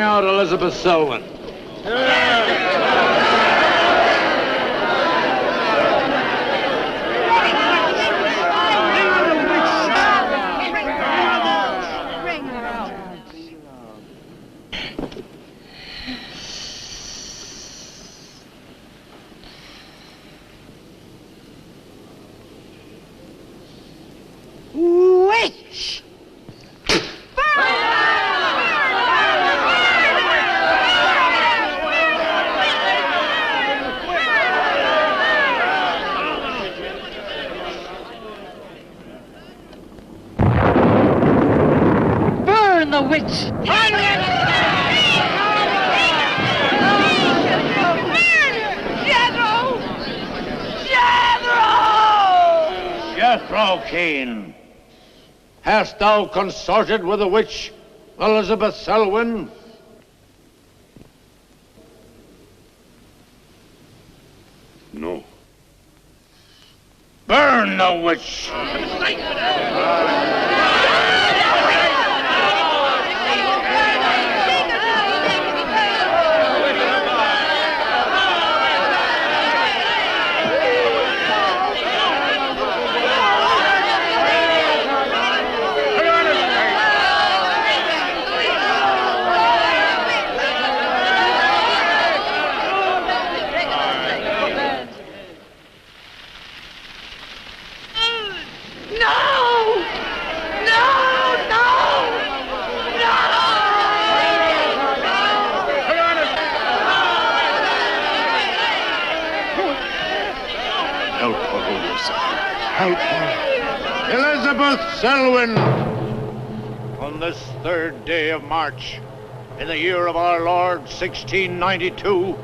bring out Elizabeth Selwyn. Witch! Burn the witch! Jethro Keen, hast thou consorted with the witch Elizabeth Selwyn? No. Burn the witch! Help her. Elizabeth Selwyn, on this 3rd day of March, in the year of our Lord 1692,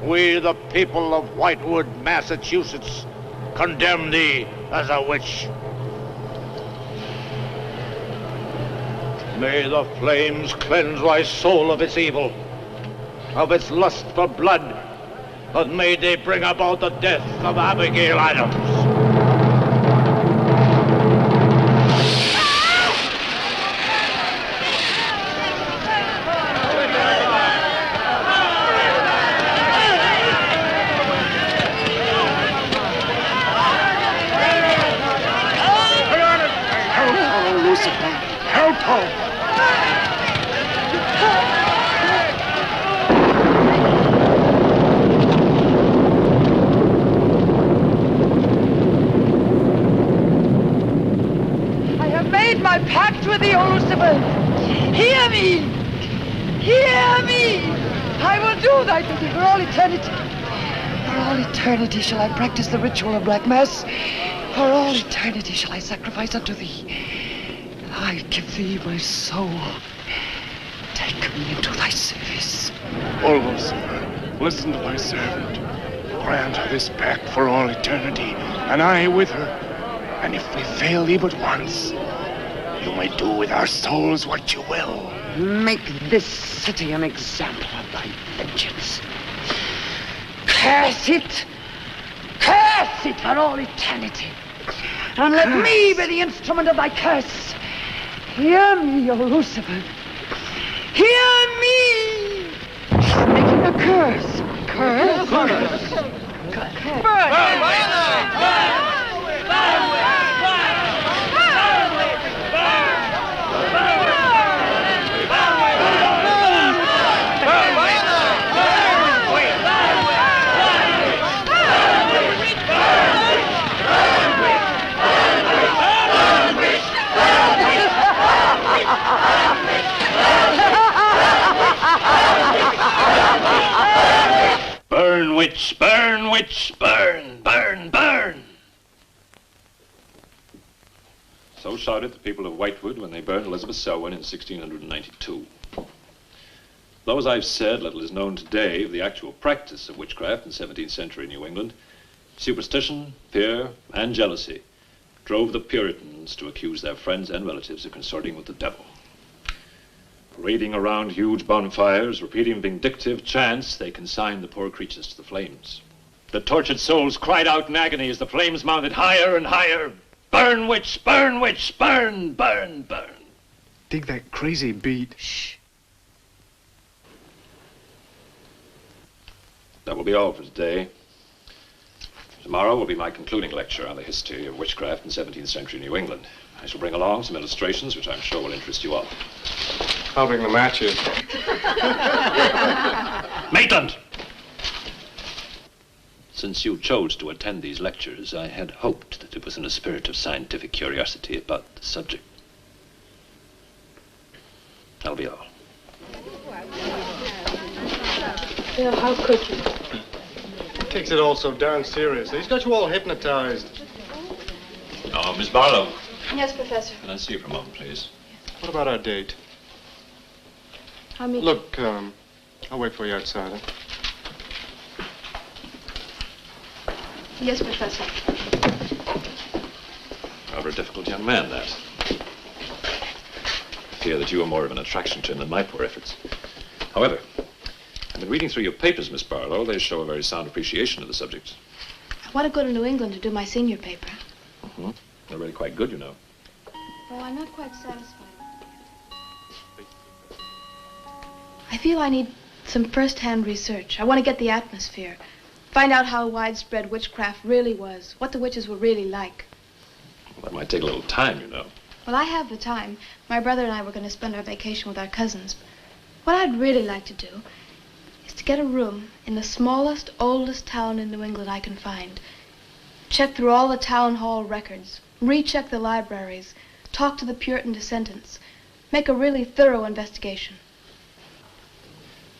we, the people of Whitewood, Massachusetts, condemn thee as a witch. May the flames cleanse thy soul of its evil, of its lust for blood, but may they bring about the death of Abigail Adams. Help her! I have made my pact with thee, O Lucifer. Hear me! Hear me! I will do thy bidding for all eternity. For all eternity shall I practice the ritual of Black Mass. For all eternity shall I sacrifice unto thee. I give thee my soul. Take me into thy service. O Lucifer, listen to thy servant. Grant her this pact for all eternity, and I with her. And if we fail thee but once, you may do with our souls what you will. Make this city an example of thy vengeance. Curse it! Curse it for all eternity! And let me be the instrument of thy curse. Hear me, O Lucifer. Hear me! Making a curse. Curse? Curse. Burn! Burn, witch, burn, witch, burn, burn, burn. So shouted the people of Whitewood when they burned Elizabeth Selwyn in 1692. Though, as I've said, little is known today of the actual practice of witchcraft in 17th century New England, superstition, fear, and jealousy drove the Puritans to accuse their friends and relatives of consorting with the devil. Parading around huge bonfires, repeating vindictive chants, they consigned the poor creatures to the flames. The tortured souls cried out in agony as the flames mounted higher and higher. Burn, witch, burn, witch, burn, burn, burn. Dig that crazy beat. Shh. That will be all for today. Tomorrow will be my concluding lecture on the history of witchcraft in 17th century New England. I shall bring along some illustrations which I'm sure will interest you all. I'll bring the matches. Maitland! Since you chose to attend these lectures, I had hoped that it was in a spirit of scientific curiosity about the subject. That'll be all. Bill, how could you? He takes it all so darn seriously. He's got you all hypnotized. Oh, Miss Barlow. Yes, Professor. Can I see you for a moment, please? What about our date? I'll meet Look, I'll wait for you outside. Huh? you. Yes, Professor. Rather a difficult young man, that. I fear that you are more of an attraction to him than my poor efforts. However, I've been reading through your papers, Miss Barlow. They show a very sound appreciation of the subject. I want to go to New England to do my senior paper. Mm-hmm. They're really quite good, you know. Oh, I'm not quite satisfied. I feel I need some first-hand research. I want to get the atmosphere. Find out how widespread witchcraft really was. What the witches were really like. Well, that might take a little time, you know. Well, I have the time. My brother and I were going to spend our vacation with our cousins. What I'd really like to do is to get a room in the smallest, oldest town in New England I can find. Check through all the town hall records. Recheck the libraries. Talk to the Puritan descendants. Make a really thorough investigation.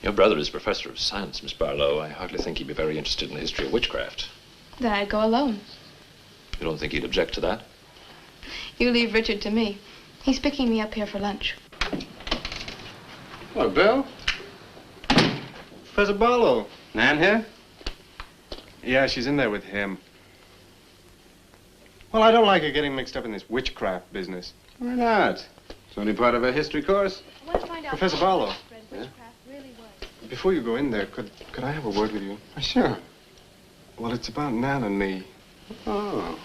Your brother is professor of science, Miss Barlow. I hardly think he'd be very interested in the history of witchcraft. Then I'd go alone. You don't think he'd object to that? You leave Richard to me. He's picking me up here for lunch. Hello, Bill. Professor Barlow. Nan here? Yeah, she's in there with him. Well, I don't like her getting mixed up in this witchcraft business. Why not? It's only part of a history course. I want to find out Professor how Barlow. widespread witchcraft really was. Before you go in there, could I have a word with you? Sure. Well, it's about Nan and me. Oh.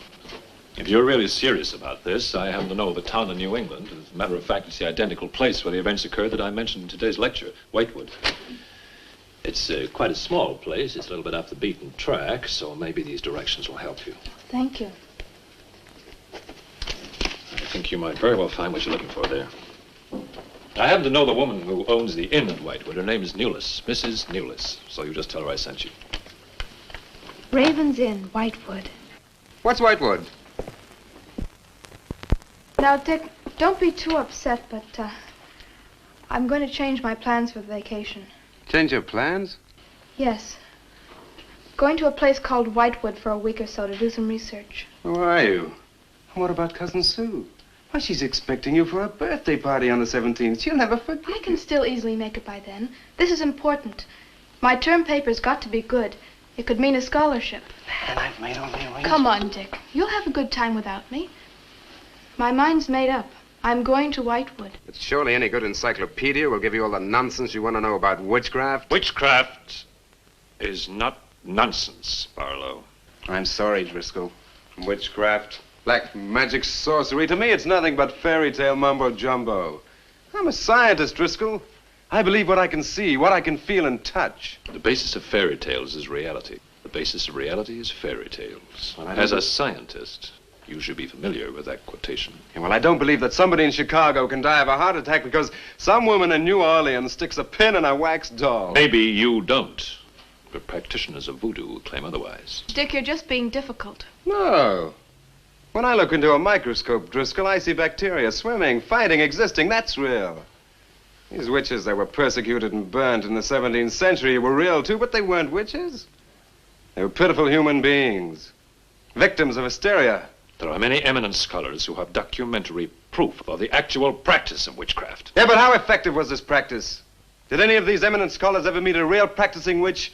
If you're really serious about this, I happen to know of a town in New England. As a matter of fact, it's the identical place where the events occurred that I mentioned in today's lecture, Whitewood. It's quite a small place. It's a little bit off the beaten track, so maybe these directions will help you. Thank you. I think you might very well find what you're looking for there. I happen to know the woman who owns the inn at Whitewood. Her name is Newless, Mrs. Newless. So you just tell her I sent you. Raven's Inn, Whitewood. What's Whitewood? Now, Dick, don't be too upset, but I'm going to change my plans for the vacation. Change your plans? Yes. Going to a place called Whitewood for a week or so to do some research. Who are you? And what about Cousin Sue? Why, she's expecting you for a birthday party on the 17th. She'll never forget. I can still easily make it by then. This is important. My term paper's got to be good. It could mean a scholarship. And I've made all the arrangements. Come on, Dick. You'll have a good time without me. My mind's made up. I'm going to Whitewood. But surely any good encyclopedia will give you all the nonsense you want to know about witchcraft. Witchcraft is not nonsense, Barlow. I'm sorry, Driscoll. Witchcraft, black magic, sorcery. To me, it's nothing but fairy tale mumbo-jumbo. I'm a scientist, Driscoll. I believe what I can see, what I can feel and touch. The basis of fairy tales is reality. The basis of reality is fairy tales. Well, As a scientist, you should be familiar with that quotation. Yeah, well, I don't believe that somebody in Chicago can die of a heart attack because some woman in New Orleans sticks a pin in a wax doll. Maybe you don't, but practitioners of voodoo claim otherwise. Dick, you're just being difficult. No. When I look into a microscope, Driscoll, I see bacteria swimming, fighting, existing. That's real. These witches that were persecuted and burnt in the 17th century were real, too, but they weren't witches. They were pitiful human beings, victims of hysteria. There are many eminent scholars who have documentary proof of the actual practice of witchcraft. Yeah, but how effective was this practice? Did any of these eminent scholars ever meet a real practicing witch?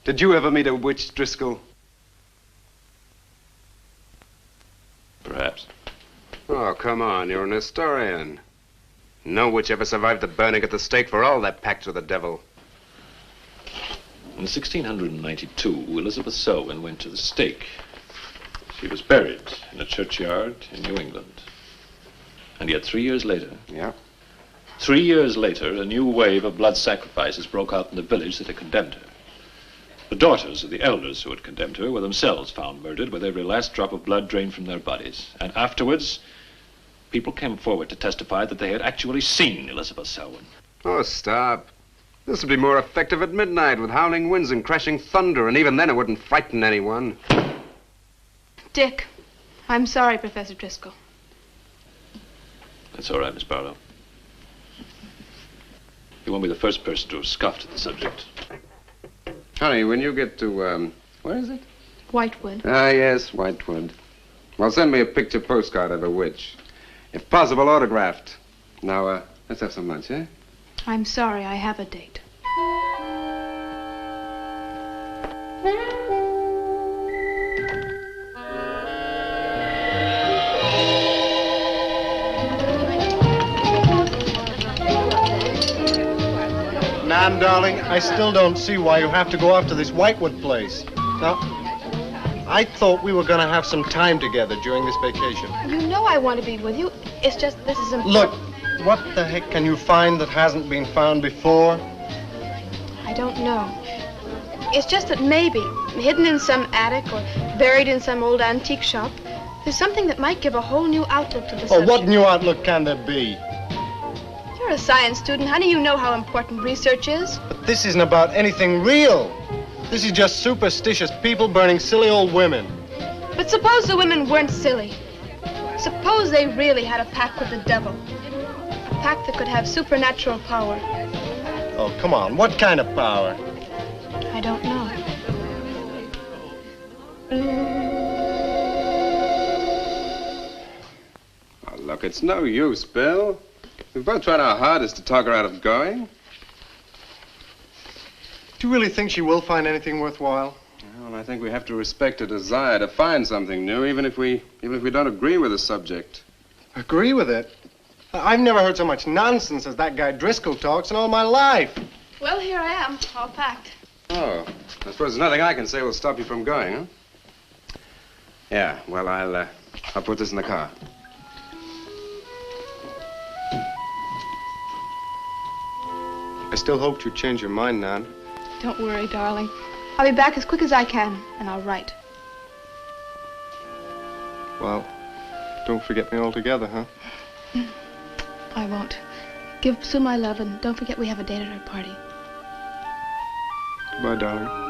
Did you ever meet a witch, Driscoll? Perhaps. Oh, come on, you're an historian. No witch ever survived the burning at the stake for all that pact with the devil. In 1692, Elizabeth Selwyn went to the stake. She was buried in a churchyard in New England. And yet 3 years later... Yeah? 3 years later, a new wave of blood sacrifices broke out in the village that had condemned her. The daughters of the elders who had condemned her were themselves found murdered with every last drop of blood drained from their bodies. And afterwards, people came forward to testify that they had actually seen Elizabeth Selwyn. Oh, stop. This would be more effective at midnight with howling winds and crashing thunder, and even then it wouldn't frighten anyone. Dick, I'm sorry, Professor Driscoll. That's all right, Miss Barlow. You won't be the first person to have scoffed at the subject. Honey, when you get to, where is it? Whitewood. Ah, yes, Whitewood. Well, send me a picture postcard of a witch. If possible, autographed. Now, let's have some lunch, eh? I'm sorry, I have a date. Nan, darling, I still don't see why you have to go off to this Whitewood place. Now, I thought we were going to have some time together during this vacation. You know I want to be with you. It's just this is important. Look, what the heck can you find that hasn't been found before? I don't know. It's just that maybe, hidden in some attic or buried in some old antique shop, there's something that might give a whole new outlook to the subject. What new outlook can there be? You're a science student, honey. You know how important research is. But this isn't about anything real. This is just superstitious people burning silly old women. But suppose the women weren't silly. Suppose they really had a pact with the devil. A pact that could have supernatural power. Oh, come on. What kind of power? I don't know. Oh, look, it's no use, Bill. We've both tried our hardest to talk her out of going. Do you really think she will find anything worthwhile? Well, I think we have to respect her desire to find something new, even if we don't agree with the subject. Agree with it? I've never heard so much nonsense as that guy Driscoll talks in all my life. Well, here I am, all packed. Oh, I suppose there's nothing I can say will stop you from going, huh? Yeah, well, I'll put this in the car. I still hoped you'd change your mind, Nan. Don't worry, darling. I'll be back as quick as I can, and I'll write. Well, don't forget me altogether, huh? I won't. Give Sue my love, and don't forget we have a date at her party. Goodbye, darling.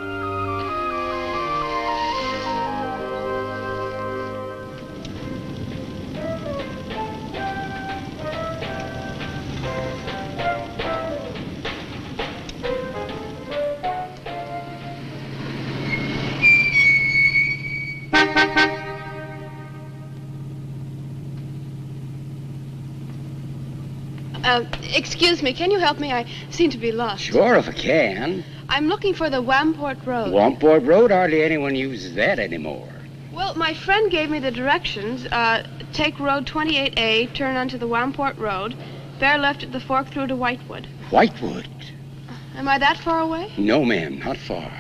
Excuse me, can you help me? I seem to be lost. Sure, if I can. I'm looking for the Wamport Road. Wamport Road? Hardly anyone uses that anymore. Well, my friend gave me the directions. Take Road 28A, turn onto the Wamport Road, bear left at the fork through to Whitewood. Whitewood? Am I that far away? No, ma'am, not far.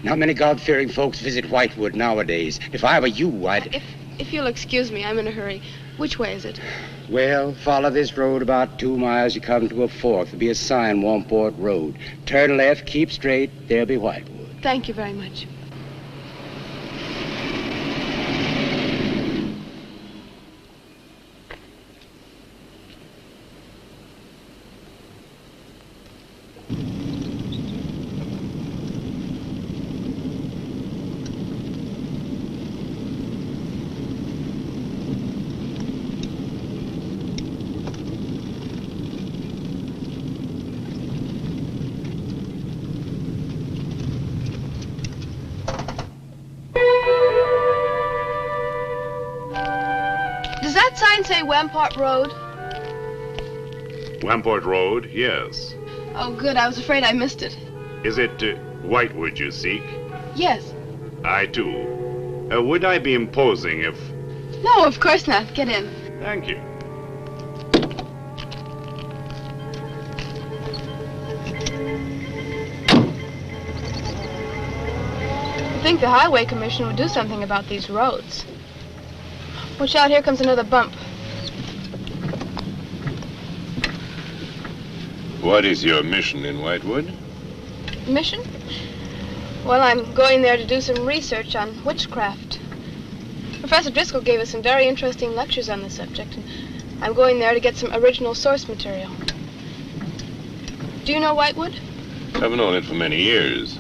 Not many God-fearing folks visit Whitewood nowadays. If I were you, I'd... If you'll excuse me, I'm in a hurry. Which way is it? Well, follow this road about 2 miles. You come to a fork. There'll be a sign, Wamport Road. Turn left, keep straight. There'll be Whitewood. Thank you very much. Does that sign say Wamport Road? Wamport Road, yes. Oh, good. I was afraid I missed it. Is it Whitewood you seek? Yes. I too. Would I be imposing if... No, of course not. Get in. Thank you. I think the Highway Commission would do something about these roads. Watch out, here comes another bump. What is your mission in Whitewood? Mission? Well, I'm going there to do some research on witchcraft. Professor Driscoll gave us some very interesting lectures on the subject, and I'm going there to get some original source material. Do you know Whitewood? I've known it for many years.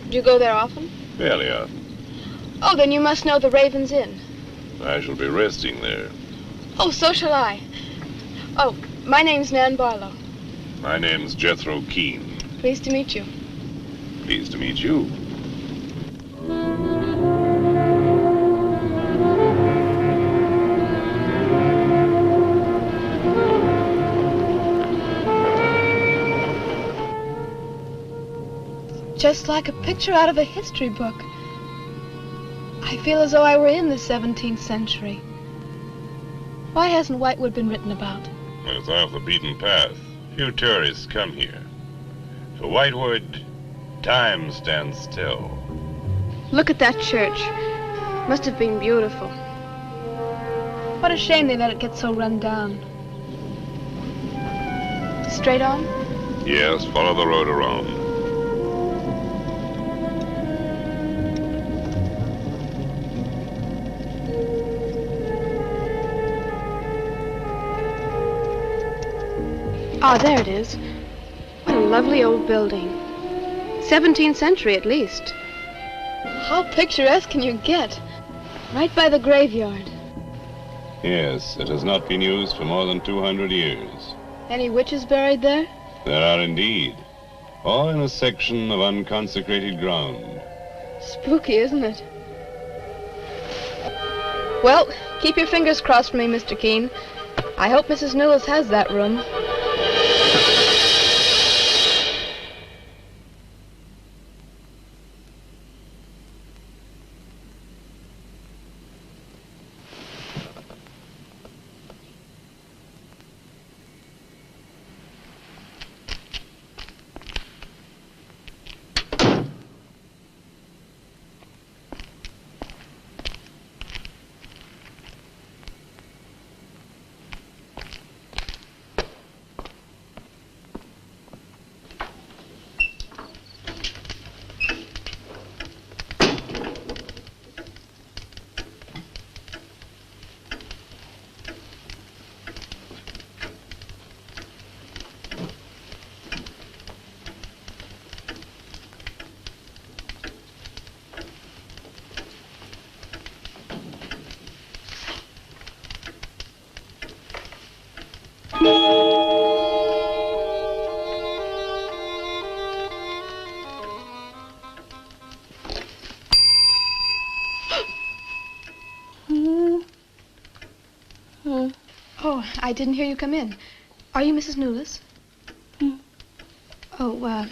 Do you go there often? Fairly often. Oh, then you must know the Raven's Inn. I shall be resting there. Oh, so shall I. Oh, my name's Nan Barlow. My name's Jethro Keene. Pleased to meet you. Pleased to meet you. Just like a picture out of a history book. I feel as though I were in the 17th century. Why hasn't Whitewood been written about? It's off the beaten path. Few tourists come here. For Whitewood, time stands still. Look at that church. Must have been beautiful. What a shame they let it get so run down. Straight on? Yes, follow the road around. Ah, there it is. What a lovely old building. 17th century at least. How picturesque can you get? Right by the graveyard. Yes, it has not been used for more than 200 years. Any witches buried there? There are indeed. All in a section of unconsecrated ground. Spooky, isn't it? Well, keep your fingers crossed for me, Mr. Keene. I hope Mrs. Newlis has that room. Oh, I didn't hear you come in. Are you Mrs. Newlis? Oh,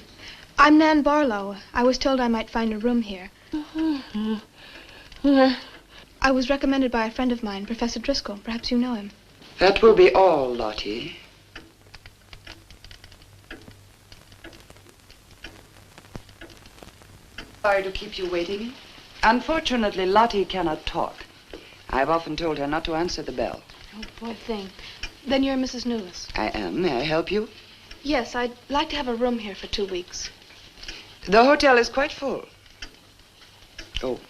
I'm Nan Barlow. I was told I might find a room here. I was recommended by a friend of mine, Professor Driscoll. Perhaps you know him. That will be all, Lottie. Sorry to keep you waiting. Unfortunately, Lottie cannot talk. I've often told her not to answer the bell. Oh, poor thing. Then you're Mrs. Newlis. I am. May I help you? Yes, I'd like to have a room here for 2 weeks. The hotel is quite full. Oh,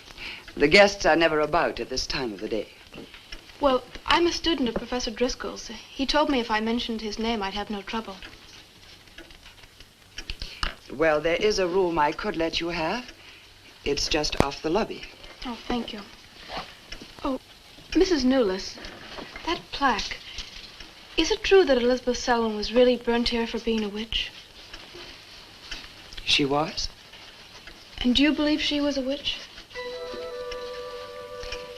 the guests are never about at this time of the day. Well, I'm a student of Professor Driscoll's. He told me if I mentioned his name, I'd have no trouble. Well, there is a room I could let you have. It's just off the lobby. Oh, thank you. Oh, Mrs. Newlis, that plaque. Is it true that Elizabeth Selwyn was really burnt here for being a witch? She was? And do you believe she was a witch?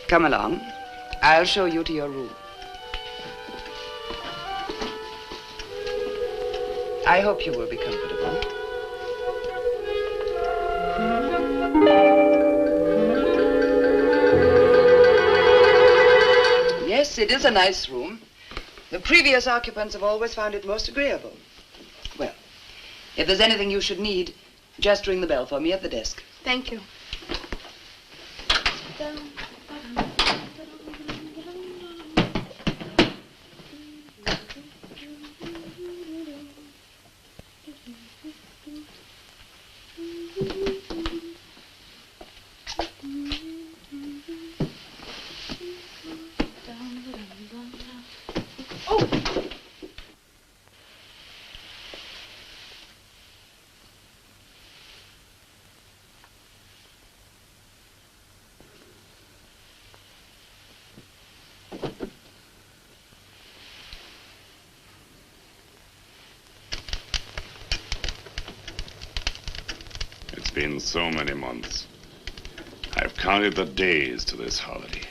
Come along. I'll show you to your room. I hope you will be comfortable. Yes, it is a nice room. The previous occupants have always found it most agreeable. Well, if there's anything you should need, just ring the bell for me at the desk. Thank you. been so many months. I've counted the days to this holiday.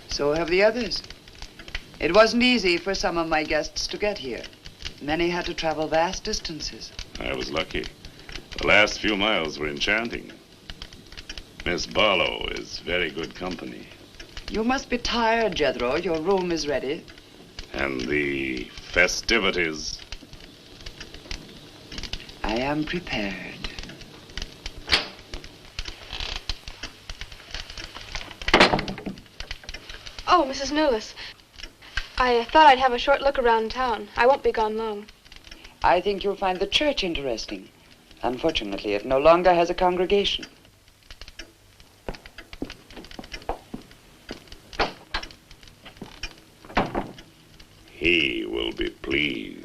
So have the others. It wasn't easy for some of my guests to get here. Many had to travel vast distances. I was lucky. The last few miles were enchanting. Miss Barlow is very good company. You must be tired, Jethro. Your room is ready. And the festivities. I am prepared. Oh, Mrs. Newless. I thought I'd have a short look around town. I won't be gone long. I think you'll find the church interesting. Unfortunately, it no longer has a congregation. He will be pleased.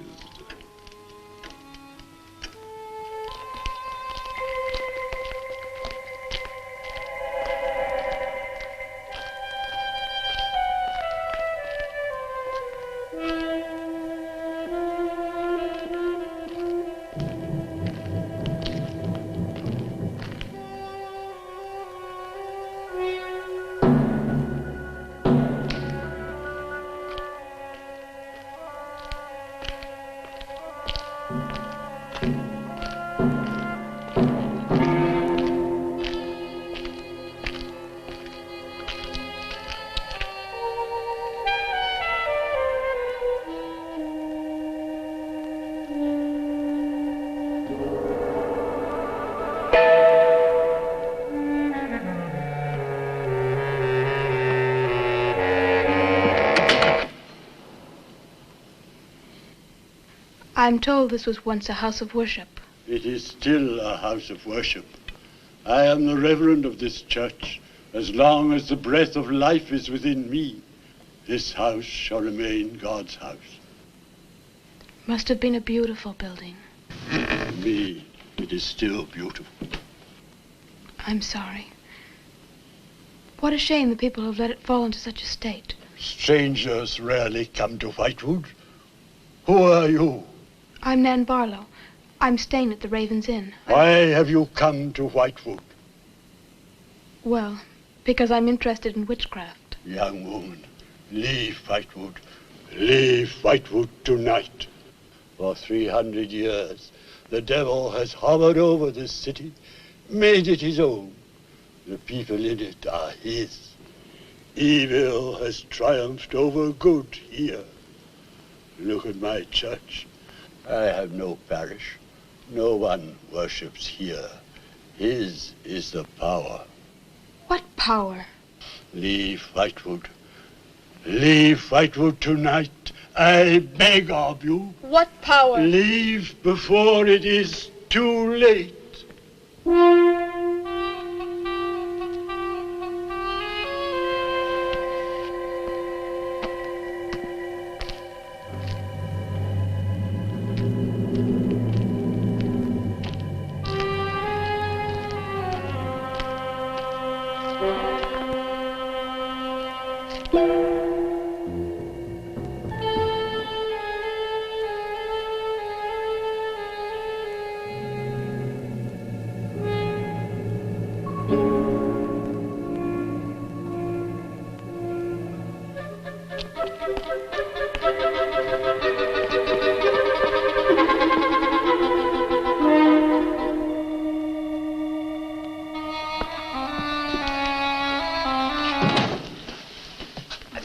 I'm told this was once a house of worship. It is still a house of worship. I am the reverend of this church. As long as the breath of life is within me, this house shall remain God's house. Must have been a beautiful building. For me, it is still beautiful. I'm sorry. What a shame the people have let it fall into such a state. Strangers rarely come to Whitewood. Who are you? I'm Nan Barlow. I'm staying at the Raven's Inn. Why have you come to Whitewood? Well, because I'm interested in witchcraft. Young woman, leave Whitewood. Leave Whitewood tonight. For 300 years, the devil has hovered over this city, made it his own. The people in it are his. Evil has triumphed over good here. Look at my church. I have no parish. No one worships here. His is the power. What power? Leave Whitewood. Leave Whitewood tonight. I beg of you. What power? Leave before it is too late.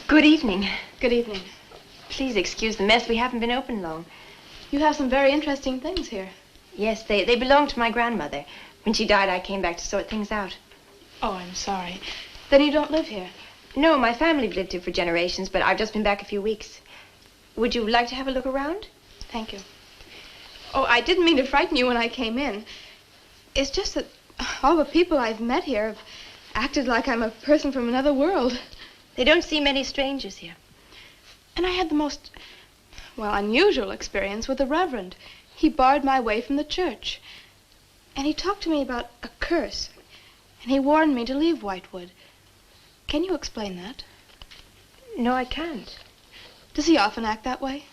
Good evening. Good evening. Please excuse the mess. We haven't been open long. You have some very interesting things here. Yes, they belonged to my grandmother. When she died, I came back to sort things out. Oh, I'm sorry. Then you don't live here? No, my family lived here for generations, but I've just been back a few weeks. Would you like to have a look around? Thank you. Oh, I didn't mean to frighten you when I came in. It's just that all the people I've met here have acted like I'm a person from another world. They don't see many strangers here. And I had the most, well, unusual experience with the Reverend. He barred my way from the church. And he talked to me about a curse. And he warned me to leave Whitewood. Can you explain that? No, I can't. Does he often act that way?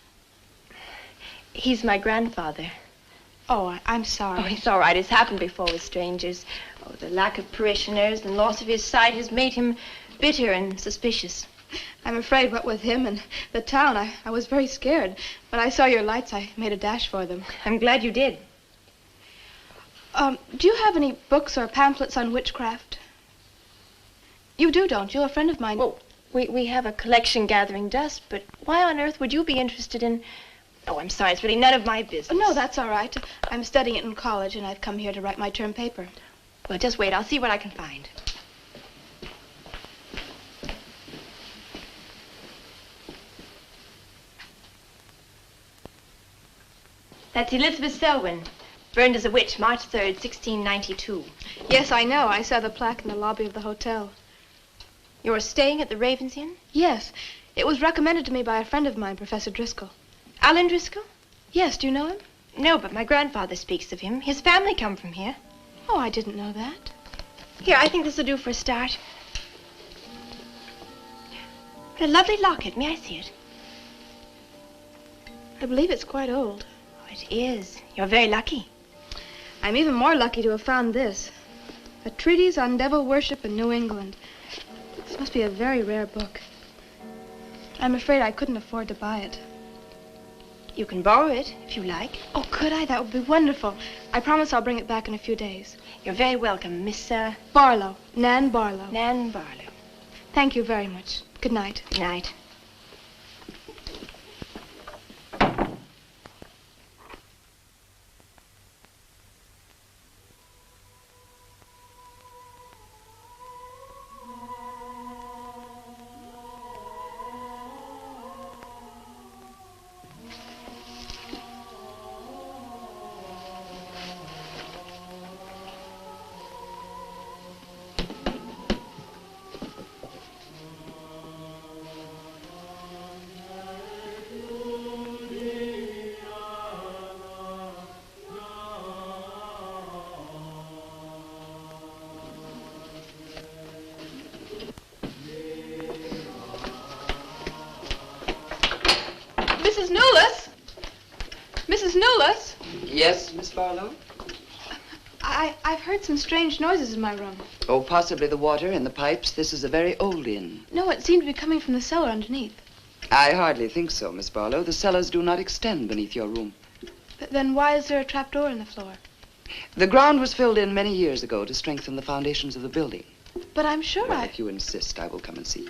He's my grandfather. Oh, I'm sorry. Oh, it's all right. It's happened before with strangers. Oh, the lack of parishioners and loss of his sight has made him bitter and suspicious. I'm afraid what with him and the town, I was very scared. When I saw your lights, I made a dash for them. I'm glad you did. Do you have any books or pamphlets on witchcraft? You do, don't you? A friend of mine... Well, we have a collection gathering dust, but why on earth would you be interested in... Oh, I'm sorry. It's really none of my business. No, that's all right. I'm studying it in college, and I've come here to write my term paper. Well, just wait. I'll see what I can find. That's Elizabeth Selwyn, burned as a witch, March 3rd, 1692. Yes, I know. I saw the plaque in the lobby of the hotel. You were staying at the Ravens Inn? Yes. It was recommended to me by a friend of mine, Professor Driscoll. Alan Driscoll? Yes, do you know him? No, but my grandfather speaks of him. His family come from here. Oh, I didn't know that. Here, I think this will do for a start. What a lovely locket. May I see it? I believe it's quite old. Oh, it is. You're very lucky. I'm even more lucky to have found this. A treatise on devil worship in New England. This must be a very rare book. I'm afraid I couldn't afford to buy it. You can borrow it, if you like. Oh, could I? That would be wonderful. I promise I'll bring it back in a few days. You're very welcome, Miss, Barlow. Nan Barlow. Nan Barlow. Thank you very much. Good night. Good night. Mrs. Newless? Mrs. Newless? Yes, Miss Barlow? I've heard some strange noises in my room. Oh, possibly the water in the pipes. This is a very old inn. No, it seemed to be coming from the cellar underneath. I hardly think so, Miss Barlow. The cellars do not extend beneath your room. But then why is there a trapdoor in the floor? The ground was filled in many years ago to strengthen the foundations of the building. But I'm sure Well, if you insist, I will come and see.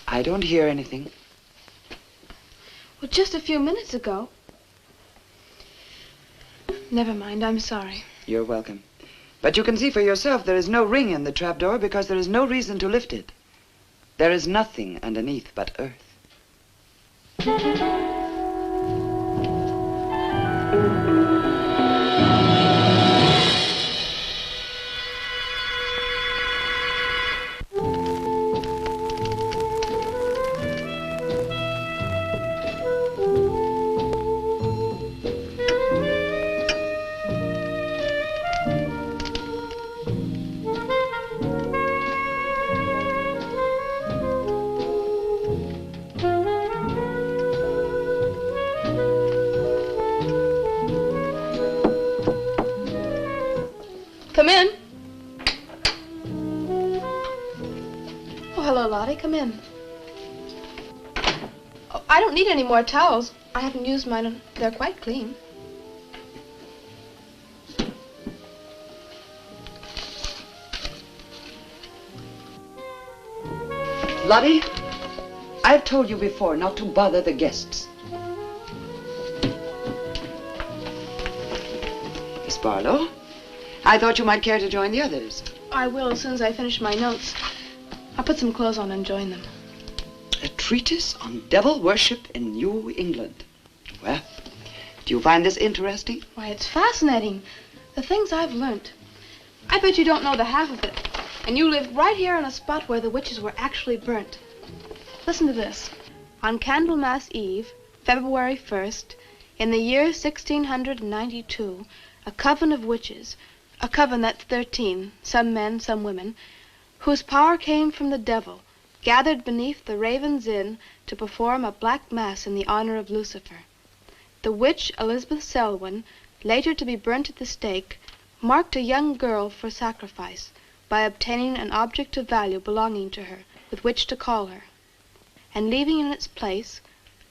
I don't hear anything. Well, just a few minutes ago. Never mind, I'm sorry. You're welcome. But you can see for yourself there is no ring in the trapdoor because there is no reason to lift it. There is nothing underneath but earth. Come in. Oh, hello, Lottie. Come in. Oh, I don't need any more towels. I haven't used mine, and they're quite clean. Lottie, I've told you before not to bother the guests. Miss Barlow, I thought you might care to join the others. I will as soon as I finish my notes. I'll put some clothes on and join them. A treatise on devil worship in New England. Well, do you find this interesting? Why, it's fascinating. The things I've learned. I bet you don't know the half of it. And you live right here on a spot where the witches were actually burnt. Listen to this. On Candlemas Eve, February 1st, in the year 1692, a coven of witches, a coven that's 13, some men, some women, whose power came from the devil, gathered beneath the Raven's Inn to perform a black mass in the honor of Lucifer. The witch Elizabeth Selwyn, later to be burnt at the stake, marked a young girl for sacrifice by obtaining an object of value belonging to her with which to call her, and leaving in its place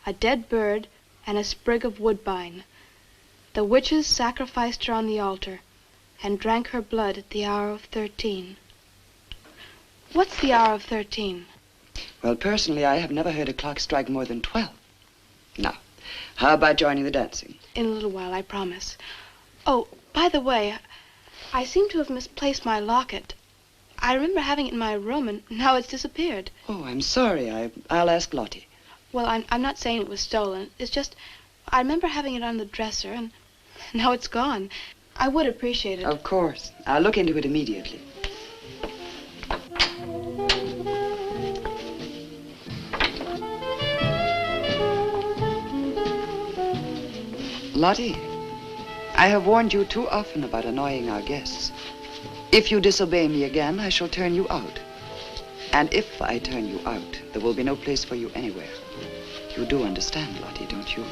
a dead bird and a sprig of woodbine. The witches sacrificed her on the altar and drank her blood at the hour of 13. What's the hour of 13? Well, personally, I have never heard a clock strike more than 12. Now, how about joining the dancing? In a little while, I promise. Oh, by the way, I seem to have misplaced my locket. I remember having it in my room, and now it's disappeared. Oh, I'm sorry. I'll ask Lottie. Well, I'm not saying it was stolen. It's just I remember having it on the dresser, and now it's gone. I would appreciate it. Of course. I'll look into it immediately. Lottie, I have warned you too often about annoying our guests. If you disobey me again, I shall turn you out. And if I turn you out, there will be no place for you anywhere. You do understand, Lottie, don't you?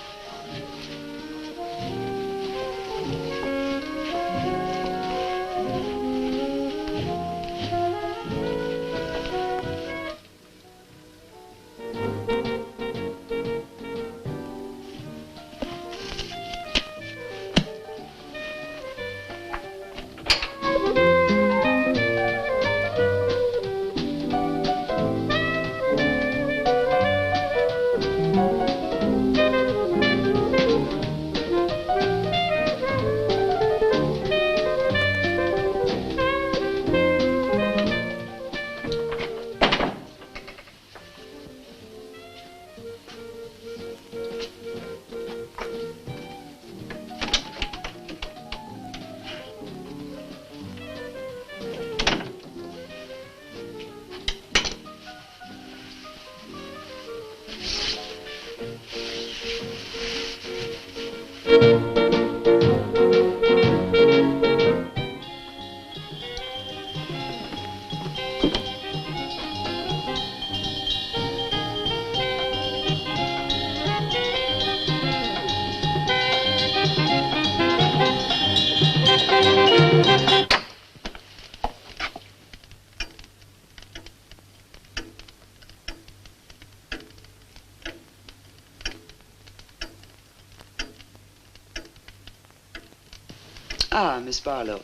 Ah, Miss Barlow.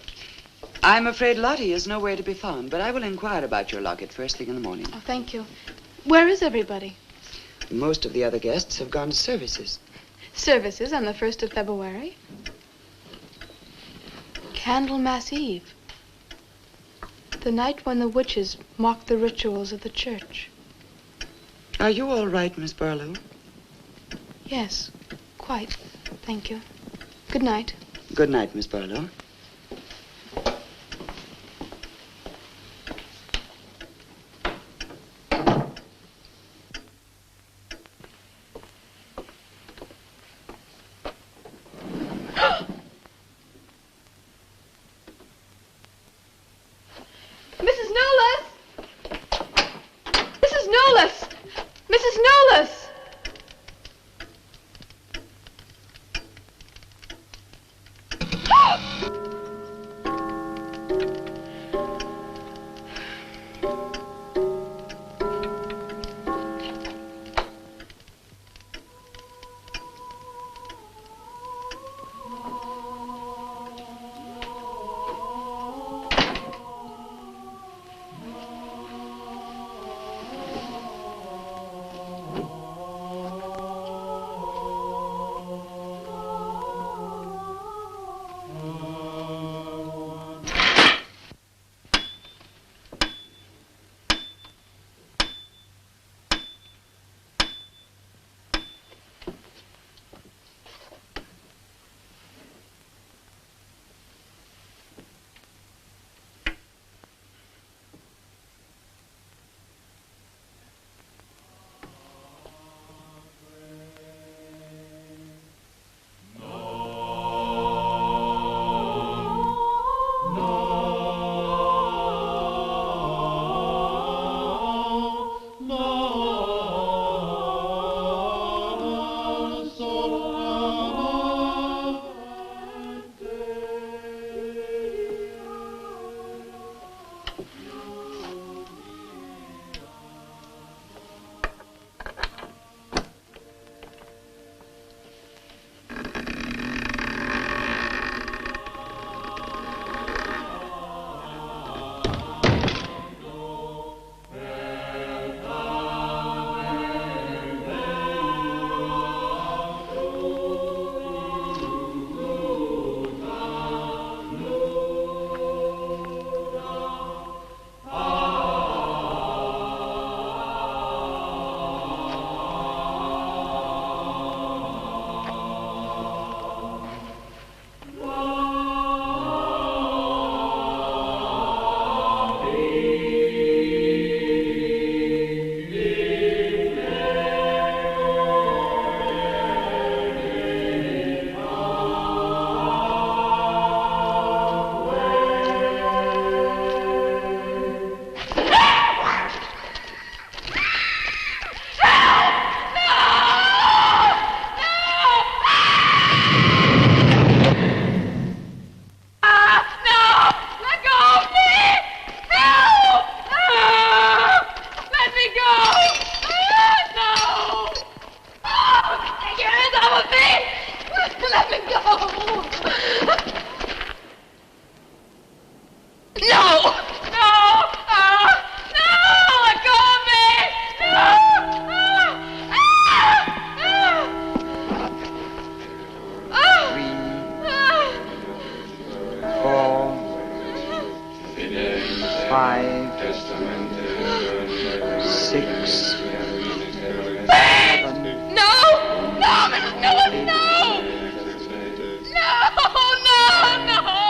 I'm afraid Lottie is nowhere to be found, but I will inquire about your locket first thing in the morning. Oh, thank you. Where is everybody? Most of the other guests have gone to services. Services on the 1st of February? Candlemas Eve. The night when the witches mocked the rituals of the church. Are you all right, Miss Barlow? Yes, quite. Thank you. Good night. Good night, Miss Barlow. Mrs. Nolas! Mrs. Nolas! Mrs. Nolas!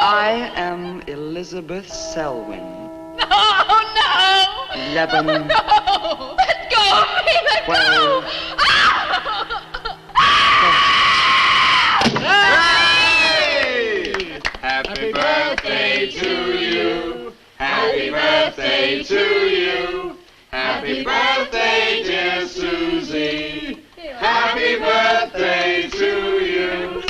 I am Elizabeth Selwyn. No! 11. No! Let go of me! Let 12. go! Hey! Happy birthday to you. Happy birthday to you. Happy birthday, dear Susie. Happy birthday to you.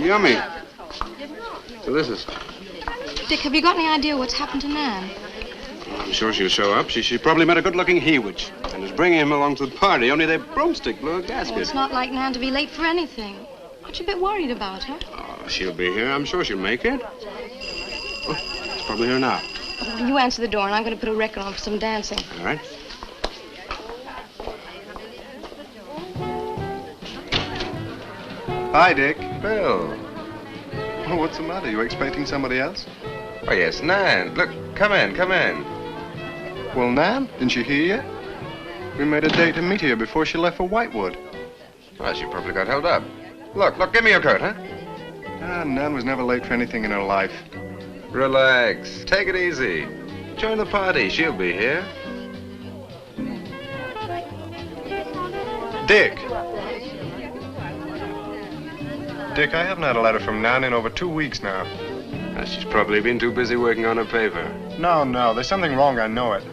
Yummy. Delicious. Dick, have you got any idea what's happened to Nan? I'm sure she'll show up. She probably met a good-looking he-witch and is bringing him along to the party, only their broomstick blew a gasket. Well, it's not like Nan to be late for anything. Aren't you a bit worried about her? Oh, she'll be here. I'm sure she'll make it. Oh, it's probably her now. Well, you answer the door, and I'm going to put a record on for some dancing. All right. Hi, Dick. Bill. Oh, what's the matter? You expecting somebody else? Oh, yes, Nan. Look, come in, come in. Well, Nan, didn't she hear you? We made a date to meet here before she left for Whitewood. Well, she probably got held up. Look, give me your coat, huh? Ah, Nan was never late for anything in her life. Relax. Take it easy. Join the party. She'll be here. Dick. Dick, I haven't had a letter from Nan in over 2 weeks now. She's probably been too busy working on her paper. No, there's something wrong, I know it.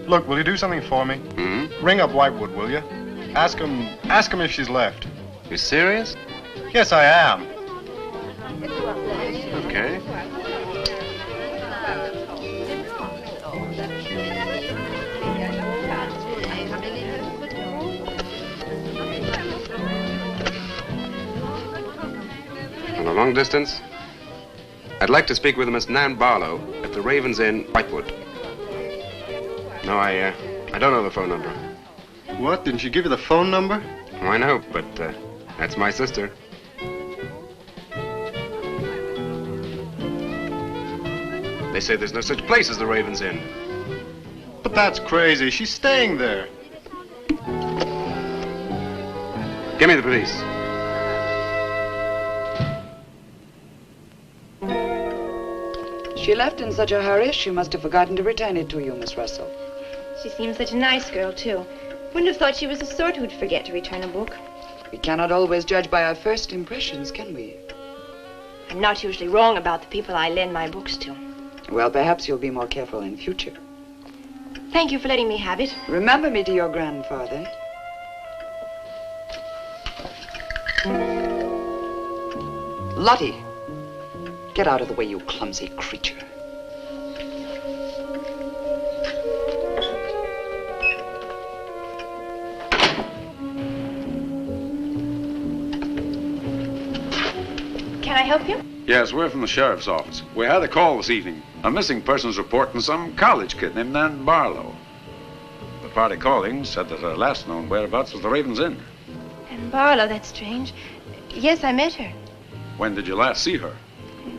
Look, will you do something for me? Hmm? Ring up Whitewood, will you? Ask him if she's left. You serious? Yes, I am. Okay. On a long distance, I'd like to speak with Miss Nan Barlow at the Raven's Inn, Whitewood. No, I don't know the phone number. What? Didn't she give you the phone number? Oh, I know, but that's my sister. They say there's no such place as the Raven's Inn. But that's crazy. She's staying there. Give me the police. She left in such a hurry, she must have forgotten to return it to you, Miss Russell. She seems such a nice girl, too. Wouldn't have thought she was the sort who'd forget to return a book. We cannot always judge by our first impressions, can we? I'm not usually wrong about the people I lend my books to. Well, perhaps you'll be more careful in future. Thank you for letting me have it. Remember me to your grandfather. Lottie, get out of the way, you clumsy creature. Can I help you? Yes, we're from the sheriff's office. We had a call this evening. A missing persons report from some college kid named Nan Barlow. The party calling said that her last known whereabouts was the Raven's Inn. And Barlow, that's strange. Yes, I met her. When did you last see her?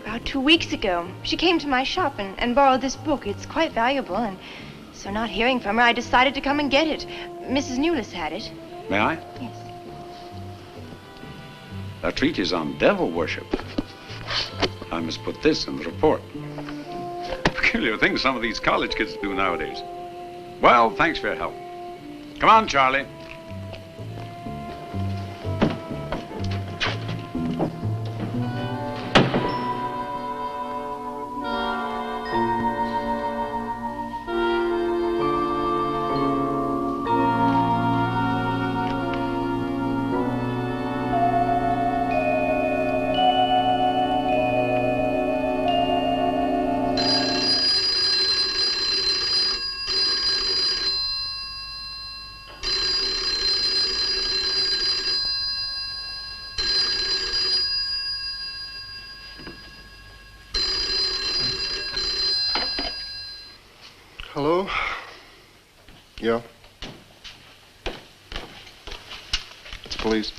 About 2 weeks ago. She came to my shop and borrowed this book. It's quite valuable, and so not hearing from her, I decided to come and get it. Mrs. Newless had it. May I? Yes. That treatise on devil worship. I must put this in the report. Peculiar things some of these college kids do nowadays. Well, thanks for your help. Come on, Charlie. Hello? Yeah? It's police.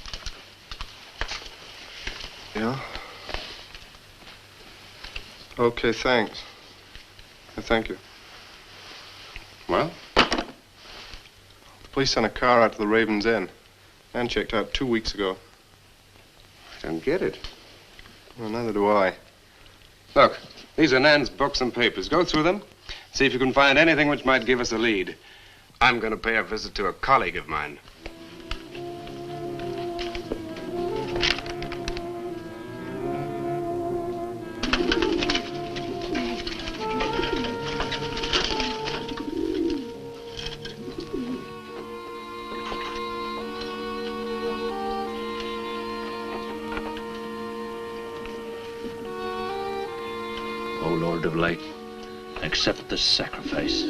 Yeah? Okay, thanks. Thank you. Well? The police sent a car out to the Raven's Inn. Nan checked out 2 weeks ago. I don't get it. Well, neither do I. Look, these are Nan's books and papers. Go through them. See if you can find anything which might give us a lead. I'm going to pay a visit to a colleague of mine. O Lord of Light, accept this sacrifice.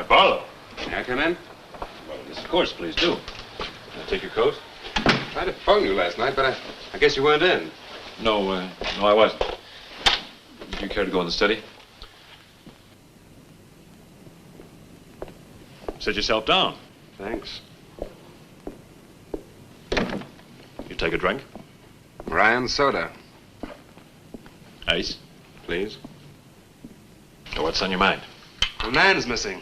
Barlow. May I come in? Well, yes, of course, please do. Take your coat. I tried to phone you last night, but I guess you weren't in. No, I wasn't. Do you care to go in the study? Sit yourself down. Thanks. You take a drink? Ryan soda. Ice? Please. So what's on your mind? Well, Nan's missing.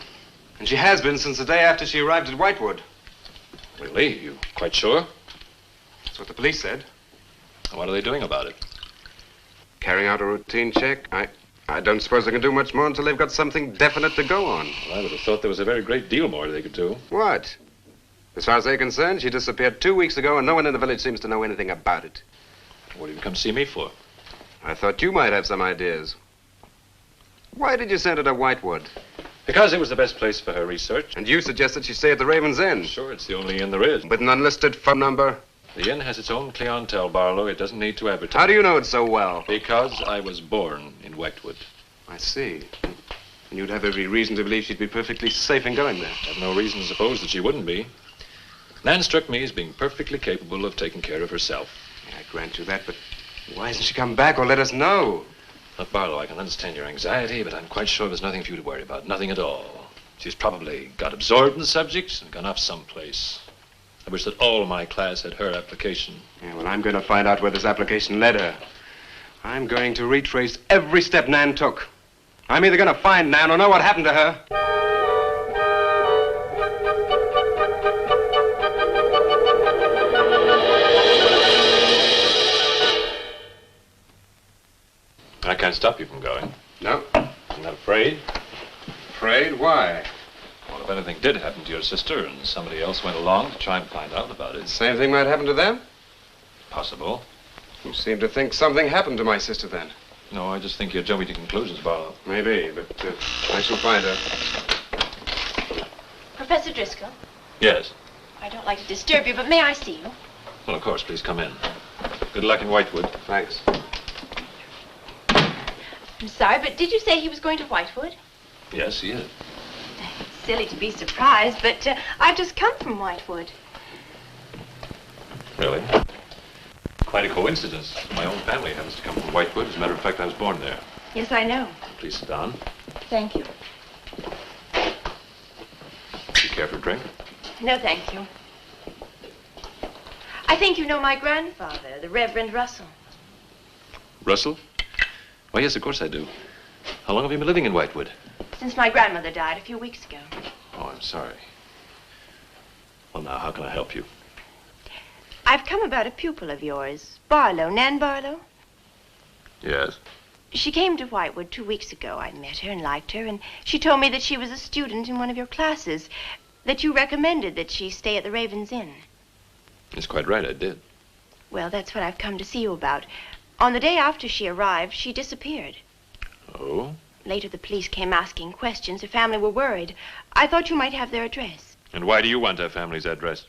And she has been since the day after she arrived at Whitewood. Really? You quite sure? That's what the police said. What are they doing about it? Carrying out a routine check. I don't suppose they can do much more until they've got something definite to go on. Well, I would have thought there was a very great deal more they could do. What? As far as they're concerned, she disappeared 2 weeks ago, and no one in the village seems to know anything about it. What did you come see me for? I thought you might have some ideas. Why did you send her to Whitewood? Because it was the best place for her research. And you suggested she stay at the Raven's Inn. Sure, it's the only inn there is. With an unlisted phone number? The inn has its own clientele, Barlow. It doesn't need to advertise. How do you know it so well? Because I was born in Whitewood. I see. And you'd have every reason to believe she'd be perfectly safe in going there. I have no reason to suppose that she wouldn't be. Nan struck me as being perfectly capable of taking care of herself. Yeah, I grant you that, but why hasn't she come back or let us know? Look, Barlow, I can understand your anxiety, but I'm quite sure there's nothing for you to worry about. Nothing at all. She's probably got absorbed in the subject and gone off someplace. I wish that all my class had her application. Yeah, well, I'm going to find out where this application led her. I'm going to retrace every step Nan took. I'm either going to find Nan or know what happened to her. I can't stop you from going. No. I'm not afraid. Afraid? Why? Well, if anything did happen to your sister and somebody else went along to try and find out about it. Same thing might happen to them? Possible. You seem to think something happened to my sister then. No, I just think you're jumping to conclusions, Barlow. Maybe, but I shall find her. Professor Driscoll, Yes. I don't like to disturb you, but may I see you? Well, of course, please come in. Good luck in Whitewood. Thanks. I'm sorry, but did you say he was going to Whitewood? Yes, he is. It's silly to be surprised, but I've just come from Whitewood. Really? Quite a coincidence. My own family happens to come from Whitewood. As a matter of fact, I was born there. Yes, I know. Please sit down. Thank you. Do you care for a drink? No, thank you. I think you know my grandfather, the Reverend Russell. Russell? Why, yes, of course I do. How long have you been living in Whitewood? Since my grandmother died a few weeks ago. Oh, I'm sorry. Well, now, how can I help you? I've come about a pupil of yours, Barlow, Nan Barlow. Yes? She came to Whitewood 2 weeks ago. I met her and liked her, and she told me that she was a student in one of your classes, that you recommended that she stay at the Raven's Inn. That's quite right, I did. Well, that's what I've come to see you about. On the day after she arrived, she disappeared. Later, the police came asking questions. Her family were worried. I thought you might have their address. And why do you want her family's address?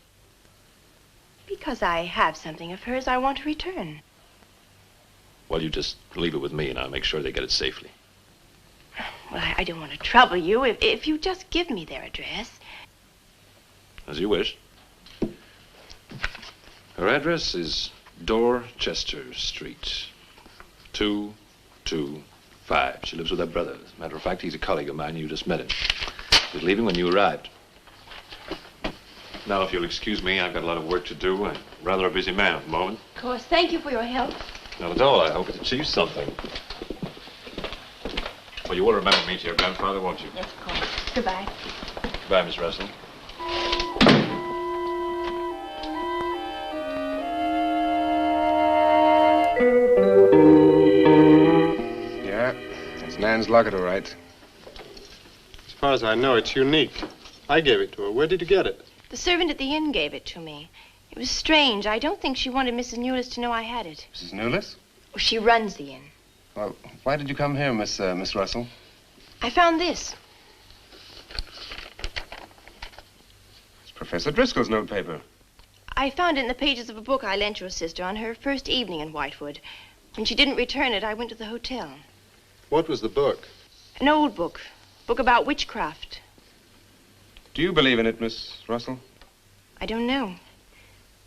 Because I have something of hers I want to return. Well, you just leave it with me, and I'll make sure they get it safely. Well, I don't want to trouble you. If you just give me their address. As you wish. Her address is Dorchester Street, 225. She lives with her brother. As a matter of fact, he's a colleague of mine. You just met him. He was leaving when you arrived. Now, if you'll excuse me, I've got a lot of work to do. I'm rather a busy man at the moment. Of course. Thank you for your help. Not at all. I hope it achieves something. Well, you will remember me to your grandfather, won't you? Yes, of course. Goodbye. Goodbye, Miss Russell. Yeah, that's Nan's locket, all right. As far as I know, it's unique. I gave it to her. Where did you get it? The servant at the inn gave it to me. It was strange. I don't think she wanted Mrs. Newless to know I had it. Mrs. Newless? Well, she runs the inn. Well, why did you come here, Miss Russell? I found this. It's Professor Driscoll's notepaper. I found it in the pages of a book I lent your sister on her first evening in Whitewood. When she didn't return it, I went to the hotel. What was the book? An old book. Book about witchcraft. Do you believe in it, Miss Russell? I don't know.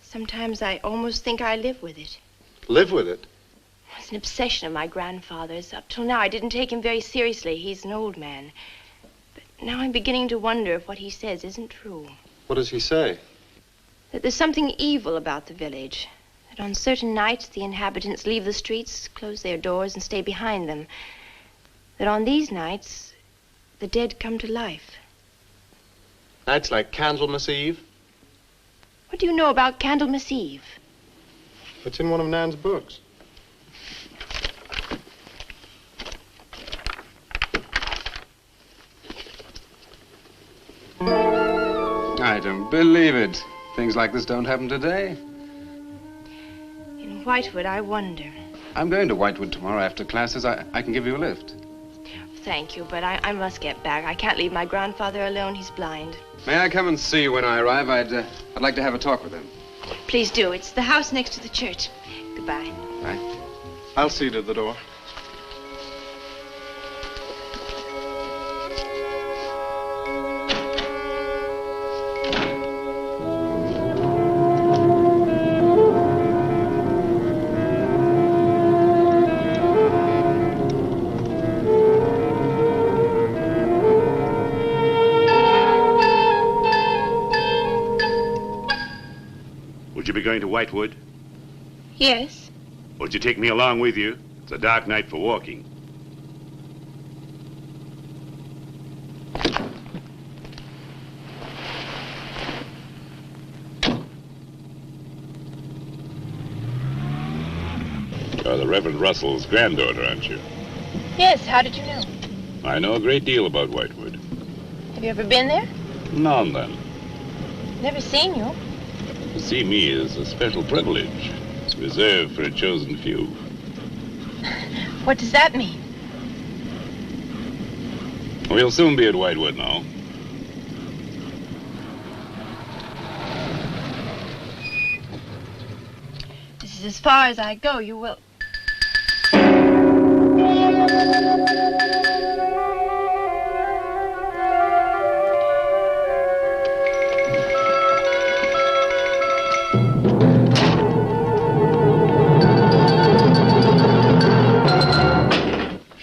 Sometimes I almost think I live with it. Live with it? It's an obsession of my grandfather's. Up till now, I didn't take him very seriously. He's an old man. But now I'm beginning to wonder if what he says isn't true. What does he say? That there's something evil about the village. That on certain nights, the inhabitants leave the streets, close their doors, and stay behind them. That on these nights, the dead come to life. Nights like Candlemas Eve? What do you know about Candlemas Eve? It's in one of Nan's books. I don't believe it. Things like this don't happen today. In Whitewood, I wonder. I'm going to Whitewood tomorrow after classes. I can give you a lift. Thank you, but I must get back. I can't leave my grandfather alone. He's blind. May I come and see you when I arrive? I'd like to have a talk with him. Please do. It's the house next to the church. Goodbye. Bye. I'll see you to the door. Would you be going to Whitewood? Yes. Would you take me along with you? It's a dark night for walking. You're the Reverend Russell's granddaughter, aren't you? Yes, how did you know? I know a great deal about Whitewood. Have you ever been there? Now and then. Never seen you. To see me is a special privilege. It's reserved for a chosen few. What does that mean? We'll soon be at Whitewood now. This is as far as I go. You will...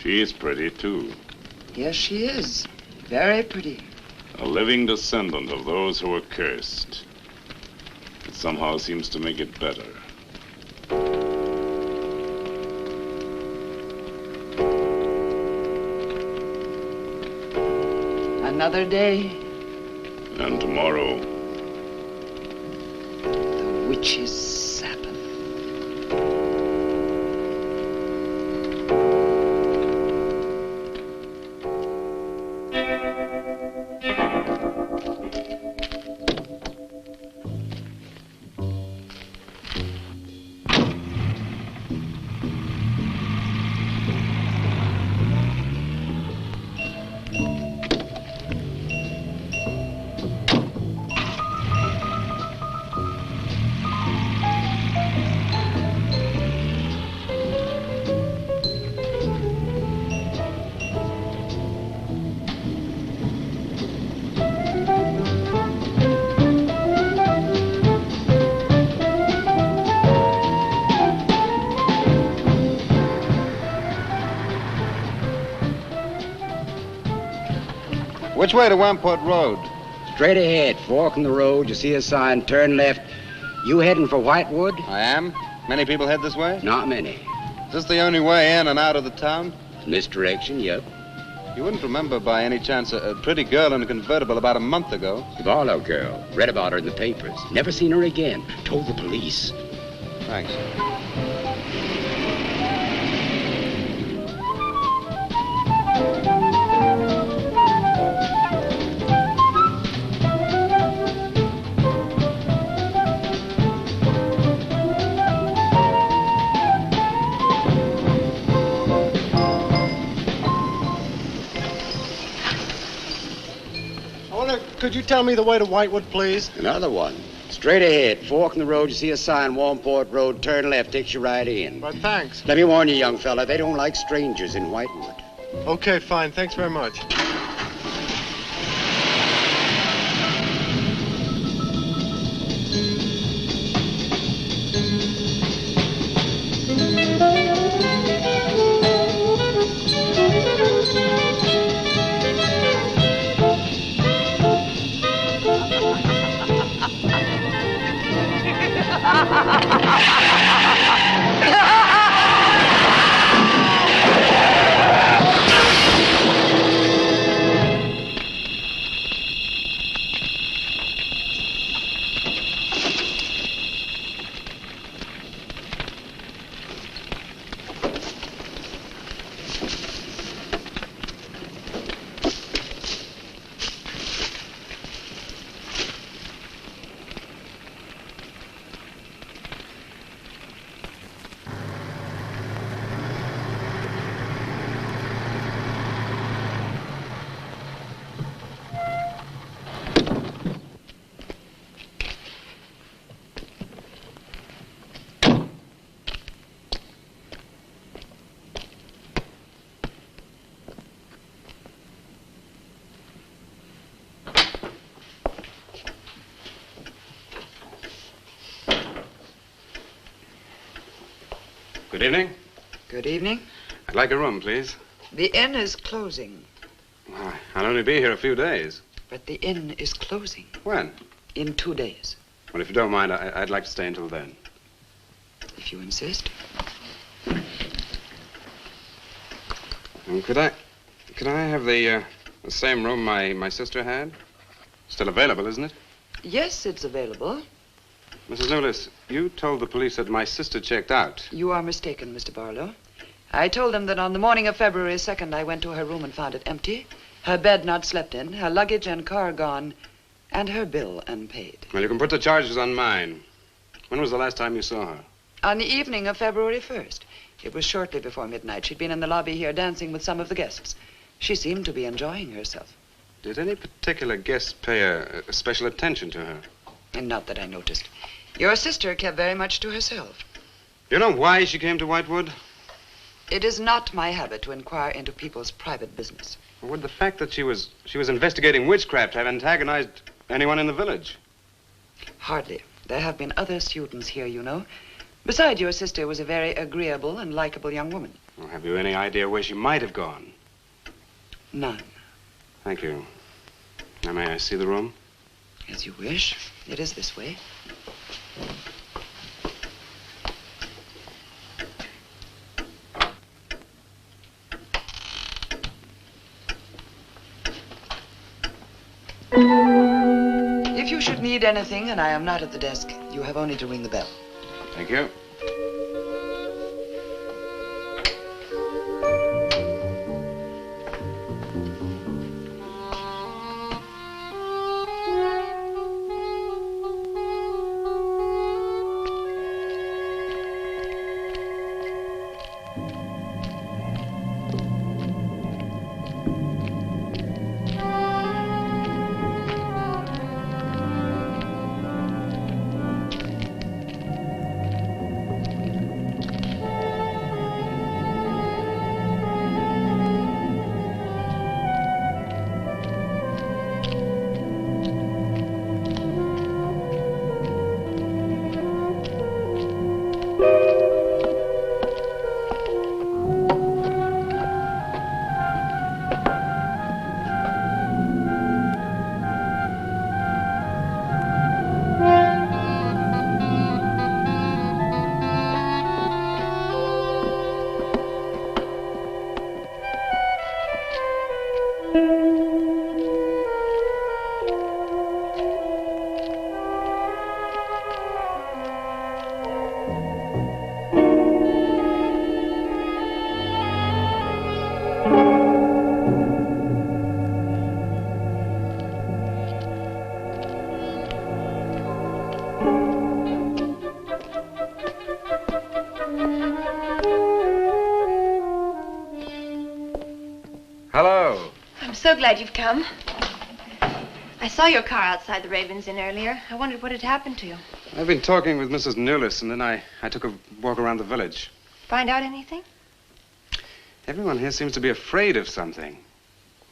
She's pretty, too. Yes, she is. Very pretty. A living descendant of those who were cursed. It somehow seems to make it better. Another day. And tomorrow. The witch's Sabbath. Which way to Wamport Road? Straight ahead, fork in the road, you see a sign, turn left. You heading for Whitewood? I am. Many people head this way? Not many. Is this the only way in and out of the town? In this direction, yep. You wouldn't remember by any chance a pretty girl in a convertible about a month ago? The Barlow girl. Read about her in the papers. Never seen her again. Told the police. Thanks. Could you tell me the way to Whitewood, please? Another one. Straight ahead, fork in the road, you see a sign, Wamport Road, turn left, takes you right in. But thanks. Let me warn you, young fella, they don't like strangers in Whitewood. Okay, fine. Thanks very much. Good evening. Good evening. I'd like a room, please. The inn is closing. I'll only be here a few days. But the inn is closing. When? In 2 days. Well, if you don't mind, I'd like to stay until then. If you insist. Could I have the same room my sister had? Still available, isn't it? Yes, it's available. Mrs. Lotis, you told the police that my sister checked out. You are mistaken, Mr. Barlow. I told them that on the morning of February 2nd, I went to her room and found it empty, her bed not slept in, her luggage and car gone, and her bill unpaid. Well, you can put the charges on mine. When was the last time you saw her? On the evening of February 1st. It was shortly before midnight. She'd been in the lobby here dancing with some of the guests. She seemed to be enjoying herself. Did any particular guest pay a special attention to her? And not that I noticed. Your sister kept very much to herself. You know why she came to Whitewood? It is not my habit to inquire into people's private business. Would the fact that she was investigating witchcraft have antagonized anyone in the village? Hardly. There have been other students here, you know. Besides, your sister was a very agreeable and likable young woman. Well, have you any idea where she might have gone? None. Thank you. Now, may I see the room? As you wish. It is this way. If you should need anything and I am not at the desk, you have only to ring the bell. Thank you. Hello. I'm so glad you've come. I saw your car outside the Ravens Inn earlier. I wondered what had happened to you. I've been talking with Mrs. Newless, and then I took a walk around the village. Find out anything? Everyone here seems to be afraid of something.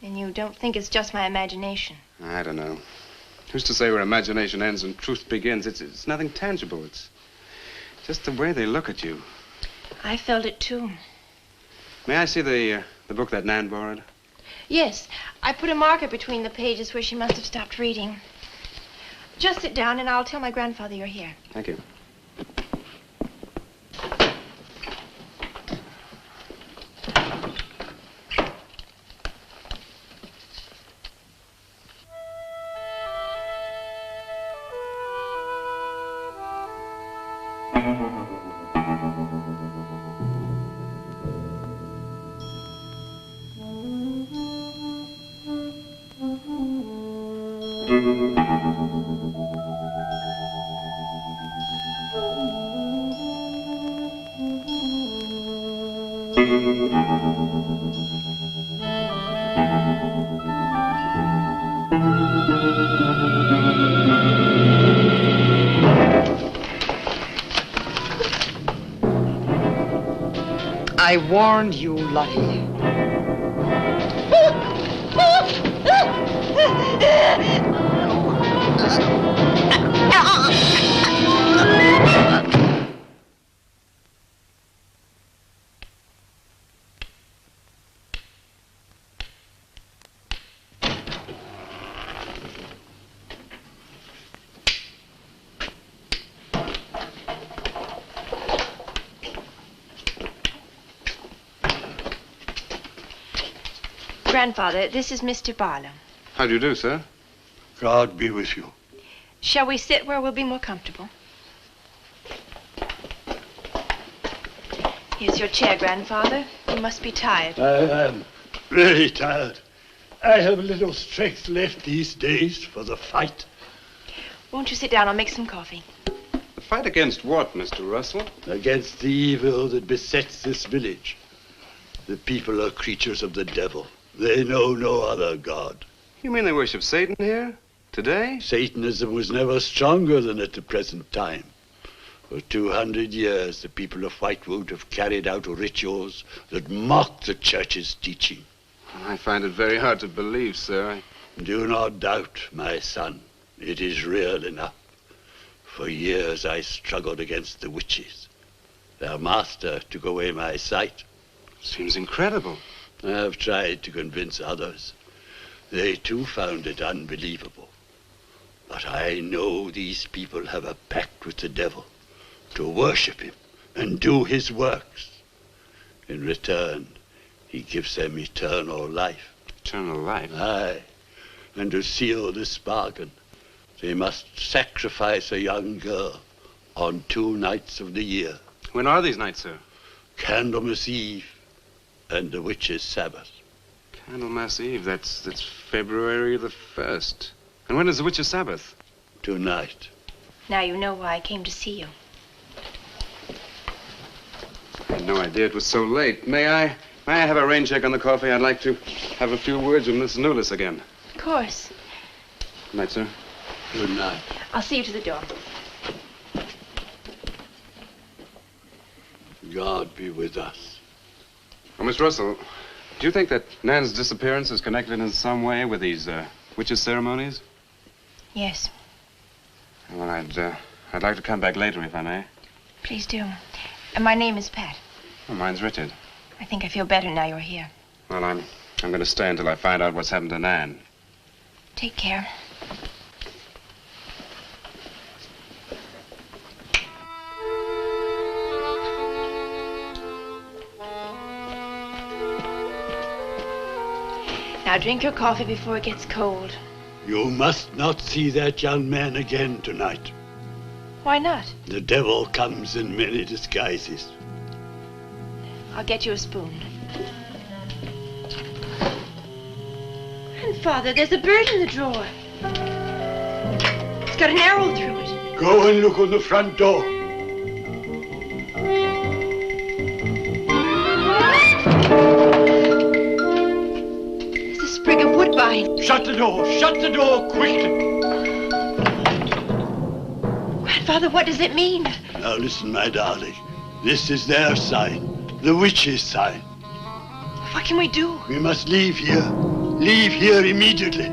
And you don't think it's just my imagination? I don't know. Who's to say where imagination ends and truth begins? It's nothing tangible. It's just the way they look at you. I felt it too. May I see the book that Nan borrowed? Yes, I put a marker between the pages where she must have stopped reading. Just sit down and I'll tell my grandfather you're here. Thank you. I warned you, Lottie. Grandfather, this is Mr. Barlow. How do you do, sir? God be with you. Shall we sit where we'll be more comfortable? Here's your chair, Grandfather. You must be tired. I am very tired. I have little strength left these days for the fight. Won't you sit down? I'll make some coffee. The fight against what, Mr. Russell? Against the evil that besets this village. The people are creatures of the devil. They know no other god. You mean they worship Satan here? Today? Satanism was never stronger than at the present time. For 200 years, the people of Whitewood have carried out rituals that mock the church's teaching. I find it very hard to believe, sir. Do not doubt, my son. It is real enough. For years I struggled against the witches. Their master took away my sight. Seems incredible. I have tried to convince others. They too found it unbelievable. But I know these people have a pact with the devil to worship him and do his works. In return, he gives them eternal life. Eternal life? Aye. And to seal this bargain, they must sacrifice a young girl on 2 nights of the year. When are these nights, sir? Candlemas Eve and the witch's Sabbath. Candlemas Eve, that's February the 1st. And when is the witch's Sabbath? Tonight. Now you know why I came to see you. I had no idea it was so late. May I have a rain check on the coffee? I'd like to have a few words with Miss Newless again. Of course. Good night, sir. Good night. I'll see you to the door. God be with us. Well, Miss Russell, do you think that Nan's disappearance is connected in some way with these witches' ceremonies? Yes. Well, I'd like to come back later, if I may. Please do. And my name is Pat. Well, mine's Richard. I think I feel better now you're here. Well, I'm going to stay until I find out what's happened to Nan. Take care. Now drink your coffee before it gets cold. You must not see that young man again tonight. Why not? The devil comes in many disguises. I'll get you a spoon. Grandfather, there's a bird in the drawer. It's got an arrow through it. Go and look on the front door. There's a sprig of woodbine. Shut the door! Shut the door quickly! Grandfather, what does it mean? Now listen, my darling. This is their sign. The witch's sign. What can we do? We must leave here. Leave here immediately.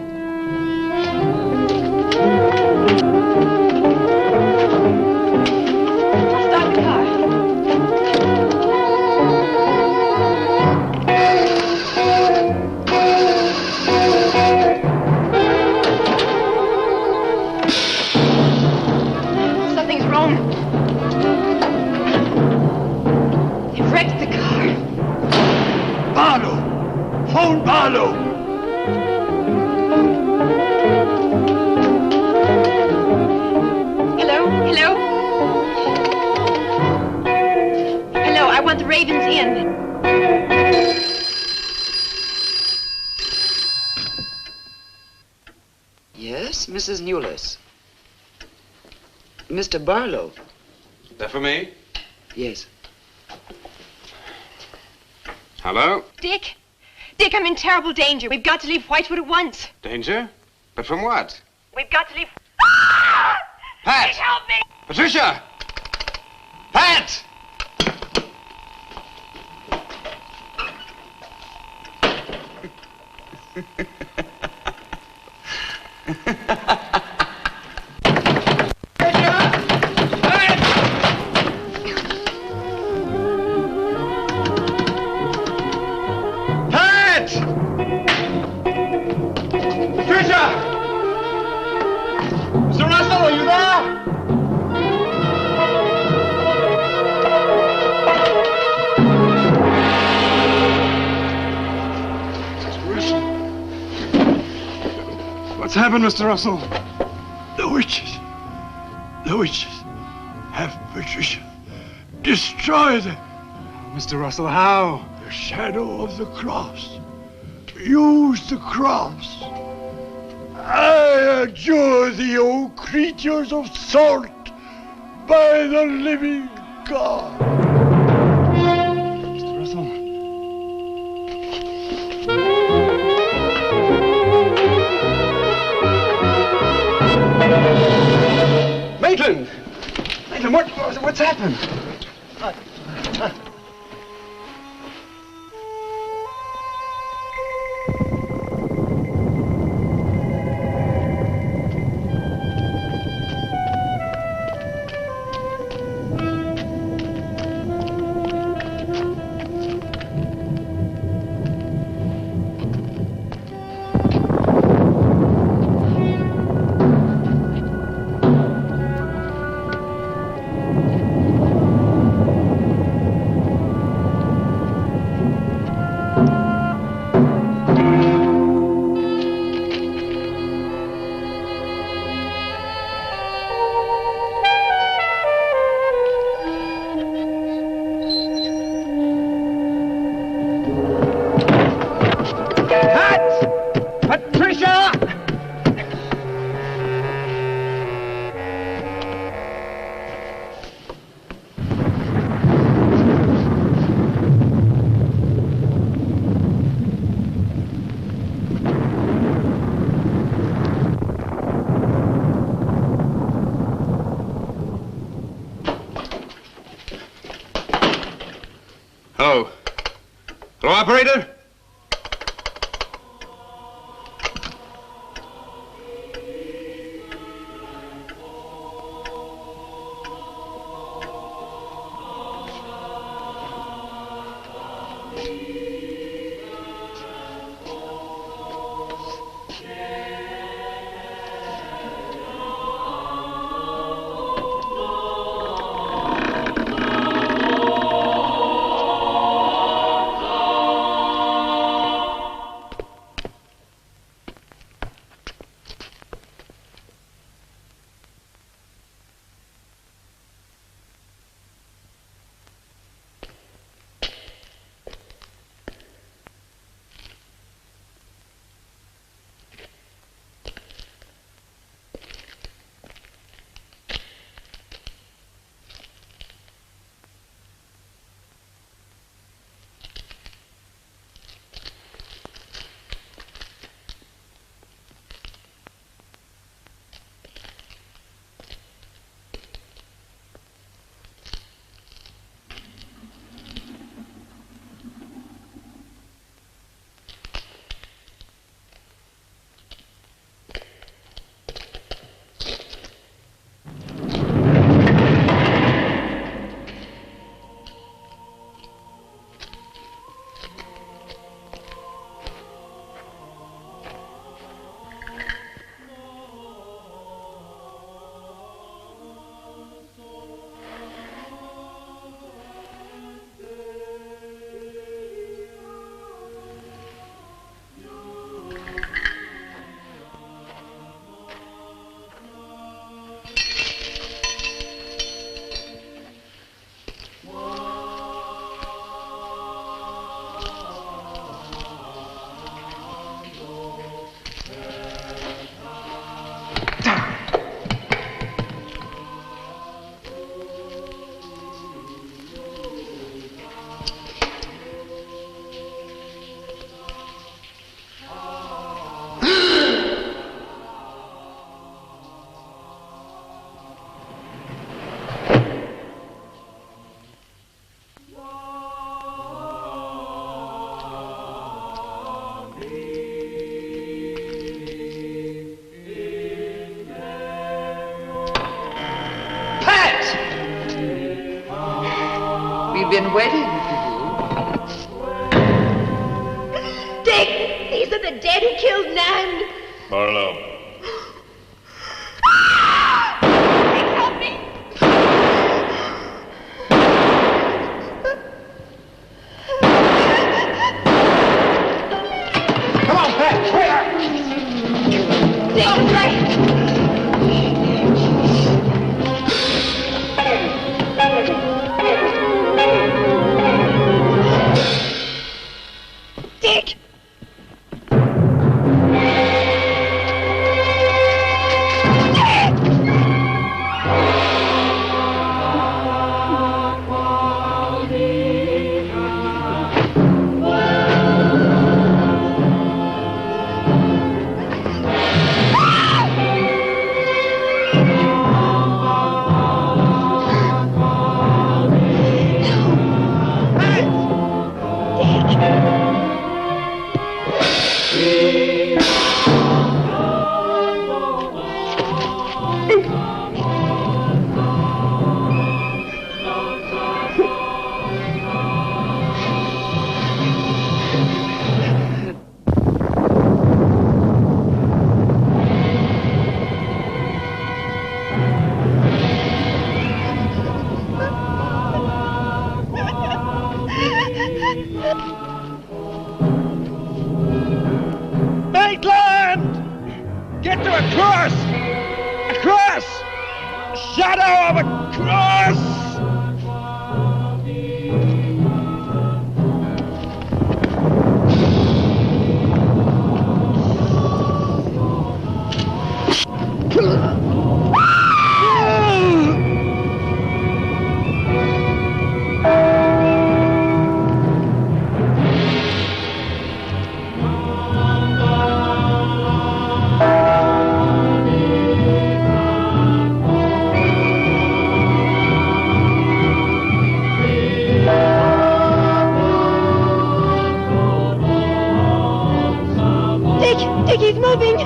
Stop the car. Something's wrong. They've wrecked the car. Barlow! Phone Barlow! Hello? Hello? Hello, I want the Ravens Inn. Yes, Mrs. Newless. Mr. Barlow. That for me? Yes. Hello? Dick? Dick, I'm in terrible danger. We've got to leave Whitewood at once. Danger? But from what? We've got to leave... Pat! Dick, help me! Patricia! Pat! What's happened, Mr. Russell? The witches. The witches have Patricia. Destroy them. Mr. Russell, how? The shadow of the cross. Use the cross. I adjure thee, O creatures of salt, by the living God. Mr. Russell. Maitland! Maitland, what's happened? Hello. Hello, operator? Indian wedding for Dick, these are the dead who killed Nan. Barlow. Help me. Come on, Pat, quicker! Dick, right. Dick! Maitland! Get to a cross! A cross! A shadow of a cross! Dick, he's moving.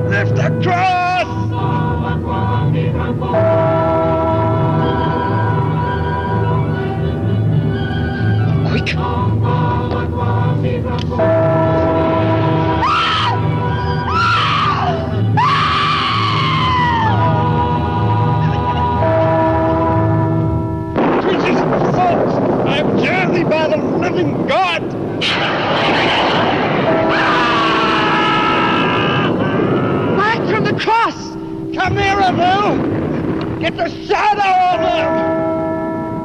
Lift the cross! Quick! I adjure thee by the living God! Back from the cross! Come nearer, Bill! Get the shadow of him!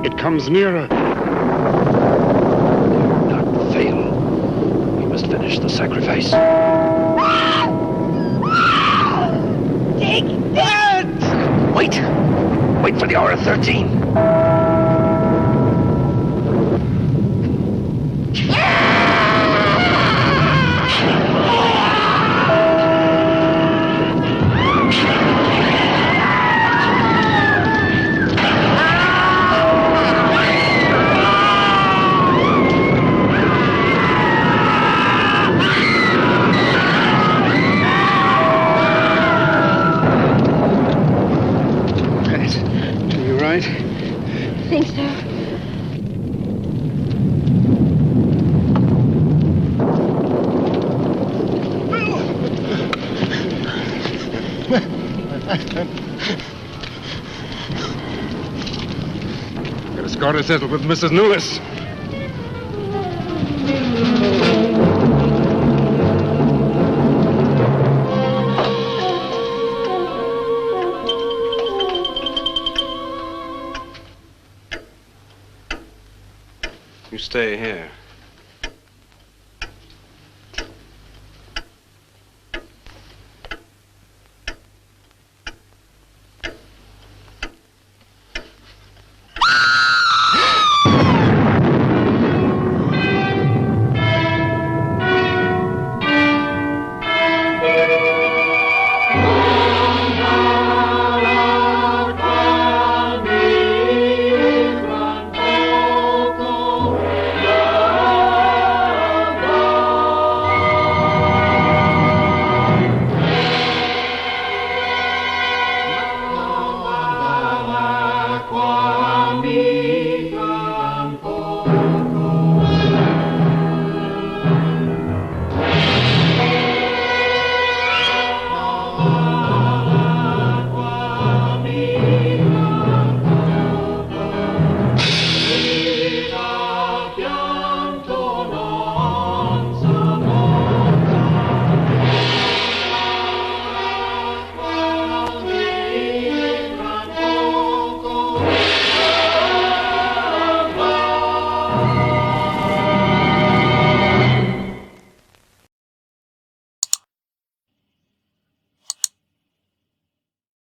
It comes nearer. Not fail. We must finish the sacrifice. Dick! Dead! Wait! Wait for the hour of 13. Right? I think so. Got a score to settle with Mrs. Newless. You stay here.